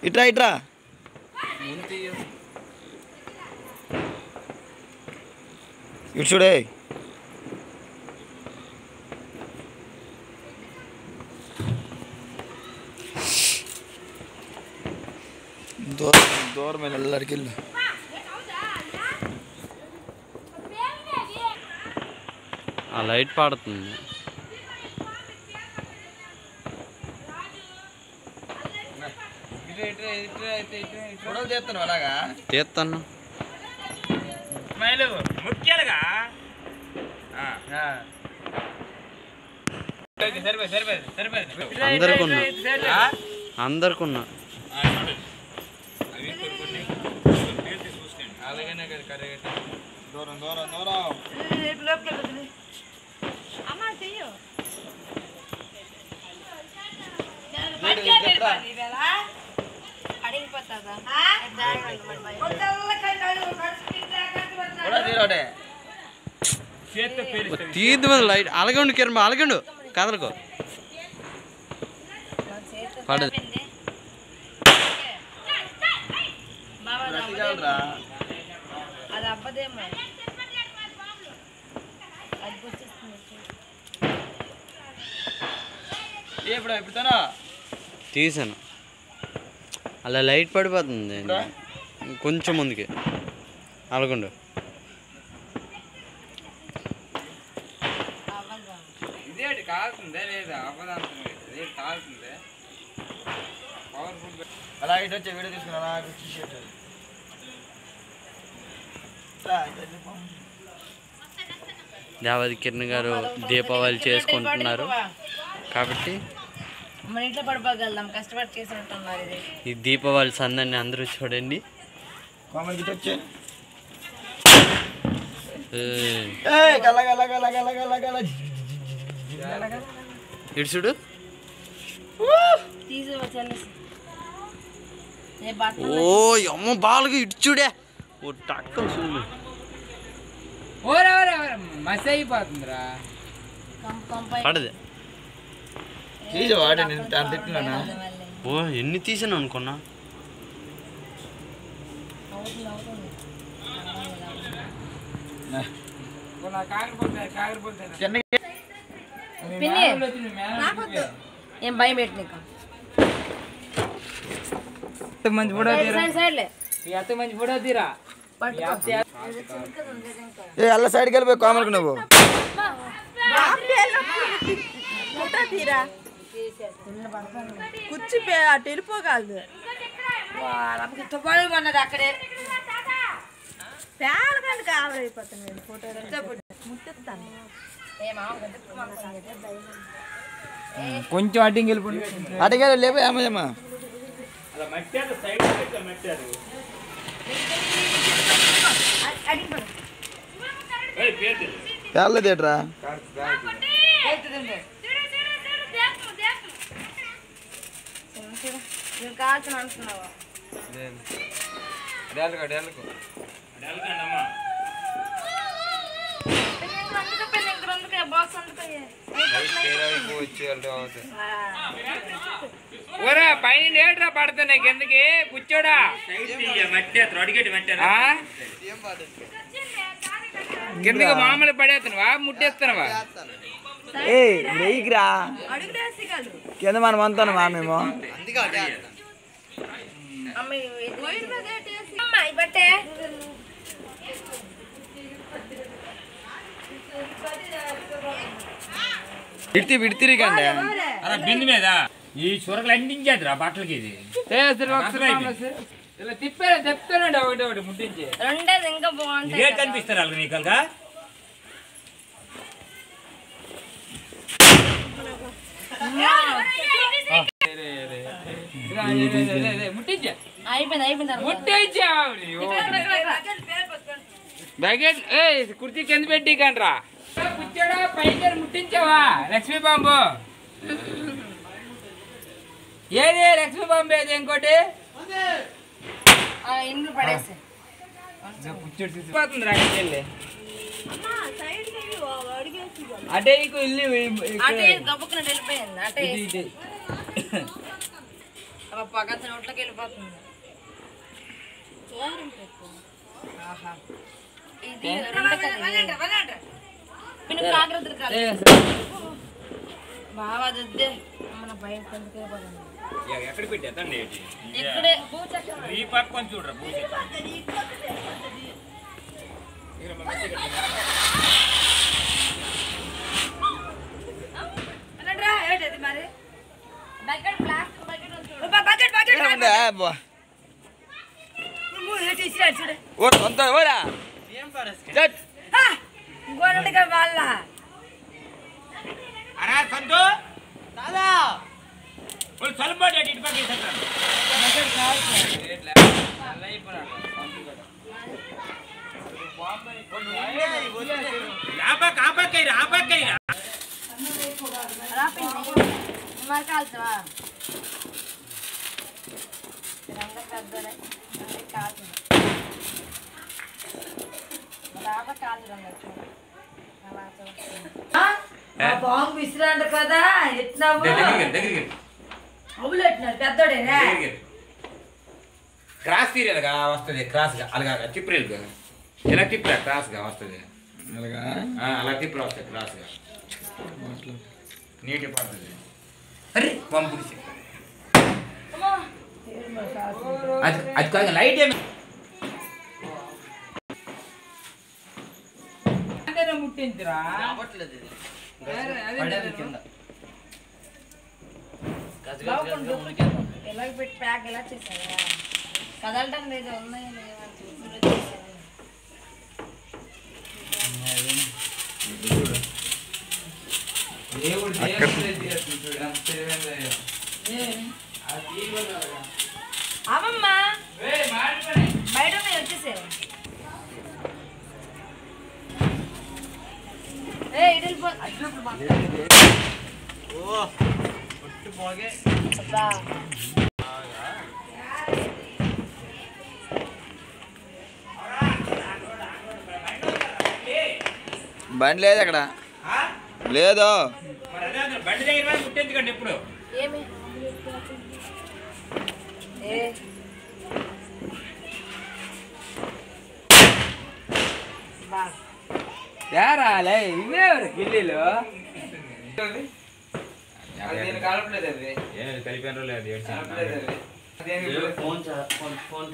ఇట్రా ఇట్రా ఇటు చూడే దూరం వెళ్ళడికి వెళ్ళి ఆ లైట్ పాడుతుంది తీస్తాను అందరికున్నా దూరం దూరం దూరం తీద్దు మీద లైట్ అలగండు కిరణ్ అలగండు కదలకు పడదు తీసాను అలా లైట్ పడిపోతుంది కొంచెం ముందుకి అలగండు అలా ఇటు వచ్చే వీడియో తీసుకుని అలా దేవది కిరణ్ గారు దీపావళి చేసుకుంటున్నారు కాబట్టి మన ఇంట్లో పడిపోగలుగుతాం కష్టపడి చేసినట్టున్నారు ఇది ఈ దీపావళి సందర్ని అందరూ చూడండి ఇటు చూడు ఓ అమ్మ బాలుగా ఇటు చూడే ఓ టక్కలు చూడు మసి అయిపోతుందిరా పడదే ఓ ఎన్ని తీసాను అనుకున్నా ఏం భయం పెట్టి మంచి ఫోటో మంచి ఫోటో తీరా అల్ల సైడ్కి వెళ్ళిపోయి కామల్కి నువ్వు కూర్చి అటు వెళ్ళిపోగలదు తుపాడుకున్నది అక్కడే పేలకండి కావలైపోతున్నాయి ఫోటో ముట్టిస్తాను కొంచెం అడ్డింగ్ వెళ్ళిపోండి అడిగా లేపు ఏమయ్యమ్మా పేర్లేదేట్రా కాల్చిన అంటున్నావా పైన ఏట్రా పడుతున్నాయి కిందకి కూర్చోడా కిందకి మామూలు పడేస్తున్నావా ముట్టేస్తున్నావా వెయ్యికిరా కింద మనం అంతాను మా మేము విడితిరిగండి బిందు మీద ఈ చూరకలు అంటించేదిరా బట్టలకి ఇది ఇలా తిప్పారా చెప్తానండి ఒకటి ఒకటి ముట్టించి రెండేది ఇంకా బాగుంటాయి కనిపిస్తారా నీకల్గా బకెట్ కుర్చీ కింద పెట్టి కండ్రా కూర్చోడా పైకి ముట్టించావా లక్ష్మీ బాంబు ఏది లక్ష్మీ బాంబు ఏది ఇంకోటి ఇంట్లో పడేసి అటే ఇల్లు అటే గబుక్కున వెళ్ళిపోయింది అటే పొగ నోట్లోకి వెళ్ళిపోతుంది. ఆహా ఇది బాగా వద్దే మన భయం ఎక్కడ పెట్టేదండి ఇక్కడే ఈ పక్క చూడరా మరి బకెట్ ప్లాస్టిక్ బకెట్ వాళ్ళ అరా సంతు దాదా వాళ్ళు చల్లబడి ఇటు పక్క వేసేస్తారు కాల్చవా బాంబు విసిరాంట కదా ఎట్టినావు అవులు ఎట్టినారు పెద్దోడేనా క్రాస్ తీరేదిగా వస్తుంది క్రాస్గా అలాగా తిప్పరేది ఇలా తిప్పరా క్రాస్గా వస్తుంది అలా తిప్పరా వస్తుంది క్రాస్గా నీటి పడుతుంది అరే పంపుడిసి అది కాదు లైట్ ఏమి ముట్టించరా ఎలా పెట్టి ప్యాక్ ఎలా చేశారా కదలటం లేదు ఉన్నాయి అవమ్మా బయట వచ్చేసే బండి లేదు అక్కడ లేదు బండి దగ్గర ముట్టించుకోండి ఎప్పుడు ఏమి రాలే ఇవే గిల్లీలు కలిపాను లేదు ఫోన్